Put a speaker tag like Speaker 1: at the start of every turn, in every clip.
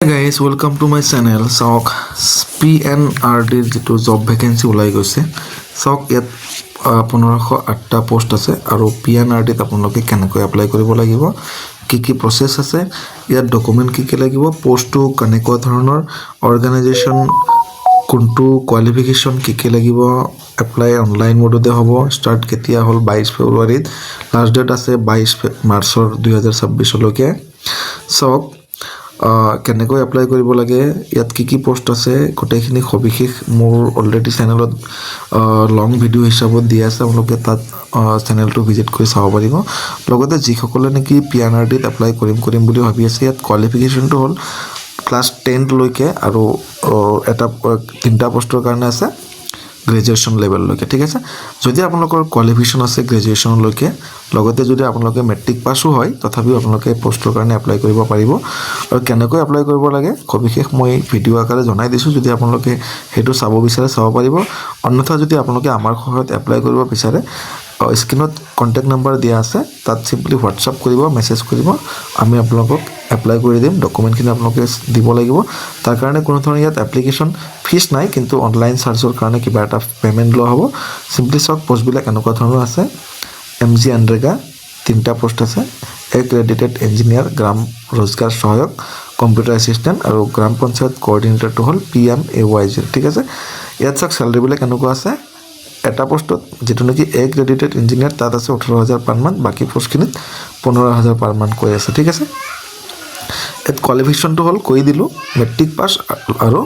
Speaker 1: Guys, welcome to my channel. চাওক PNRD যেটো job vacancy ওলাই গৈছে চাওক ইয়াত 1508টা পোষ্ট আছে আৰু PNRD ত আপোনালোকে কেনেকৈ এপ্লাই কৰিব লাগিব কি প্ৰসেস আছে ইয়াত ডকুমেন্ট কি লাগিব পোষ্টটো কেনেকুৱা ধৰণৰ অৰ্গানাইজেচন কোনটো কোৱালিফিকেশন কি লাগিব এপ্লাই অনলাইন মোডতে হ'ব স্টাৰ্ট কেতিয়া হ'ল 22 ফেব্ৰুৱাৰীত লাষ্ট ডেট আছে 22 মাৰ্চৰ 2026 লৈকে চাওক কেনেকৈ এপ্লাই কৰিব লাগে ইয়াত কি পোষ্ট আছে গোটেইখিনি সবিশেষ মোৰ অলৰেডি চেনেলত লং ভিডিও হিচাপত দিয়া আছে আপোনালোকে তাত চেনেলটো ভিজিট কৰি চাব পাৰিব লগতে যিসকলে নেকি PNRD ত এপ্লাই কৰিম বুলি ভাবি আছে ইয়াত কোৱালিফিকেশনটো হ'ল ক্লাছ 10 লৈকে আৰু এটা তিনটা পোষ্টৰ কাৰণে আছে গ্ৰেজুৱেচন লেভেল লৈকে ঠিক আছে যদি আপোনালোকৰ কোৱালিফিকেশন আছে গ্ৰেজুৱেচন লৈকে লগতে যদি আপোনালোকে মেট্ৰিক পাসও হয় তথাপিও আপোনালোকে পোষ্টৰ কাৰণে এপ্লাই কৰিব পাৰিব আৰু কেনেকৈ এপ্লাই কৰিব লাগে সবিশেষ মই ভিডিও আকাৰে জনাই দিছো যদি আপোনালোকে হেতু চাব বিচাৰে চাব পাৰিব অন্যথা যদি আপোনালোকে আমাৰ সহায়ত এপ্লাই কৰিব বিচাৰে স্ক্ৰিনত কন্টাক্ট নম্বৰ দিয়া আছে তাত সিম্পলি WhatsApp কৰিব মেছেজ কৰিব আমি আপোনালোকক এপ্লাই কৰি দিম ডকুমেন্টখিনি আপোনালোকে দিব লাগিব তাৰ কাৰণে কোনো ধৰণৰ ইয়াত এপ্লিকেশন ফিস নাই কিন্তু অনলাইন চাৰ্জৰ কাৰণে কিবা এটা পেমেন্ট লোৱা হ'ব সিম্পলি সব পোষ্টবিলাক এনেকুৱা ধৰণৰ আছে MG আনৰেগা তিনটা পোষ্ট আছে এক্ৰেডিটেড ইঞ্জিনিয়াৰ গ্ৰাম रोजगार সহায়ক কম্পিউটাৰ এসিস্ট্যান্ট আৰু গ্ৰাম পঞ্চায়ত কোঅৰ্ডিনেটৰটো হ'ল PMAYZ ঠিক আছে ইয়াত সব স্যালাৰিবিলাক এনেকুৱা আছে এটা পোষ্টত যেটো নেকি এক্ৰেডিটেড ইঞ্জিনিয়াৰ তাত আছে 18000 পাৰ মান্থ বাকি পোষ্টখিনিত 15000 পাৰ মান্থ কৈ আছে ঠিক আছে এত কোৱালিফিকেশনটো হ'ল কৈ দিলো মেট্ৰিক পাস আৰু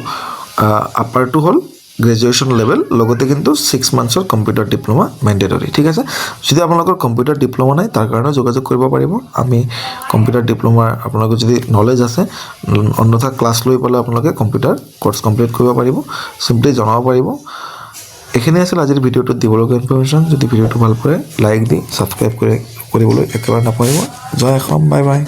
Speaker 1: আপাৰটো হ'ল গ্ৰেজুৱেচন লেভেল লগতে কিন্তু 6 মান্থছৰ কম্পিউটাৰ ডিপ্লোমা ম্যান্ডেটৰি ঠিক আছে যদি আপোনালোকৰ কম্পিউটাৰ ডিপ্লোমা নাই তাৰ কাৰণে যোগাযোগ কৰিব পাৰিব আমি কম্পিউটাৰ ডিপ্লোমা আপোনালোকৰ যদি নলেজ আছে অন্যথা ক্লাছ লৈ পালে আপোনালোকে কম্পিউটাৰ কোৰ্স কমপ্লিট কৰিব পাৰিব সিম্পলি জনাব পাৰিব এখানে আছিল আজিৰ ভিডিওটো দিবলগীয়া ইনফৰমেশন যদি ভিডিওটো ভাল পায় লাইক দি সাবস্ক্ৰাইব কৰিবলৈ একেবাৰে নাপাহৰিব জয় অসম বাই বাই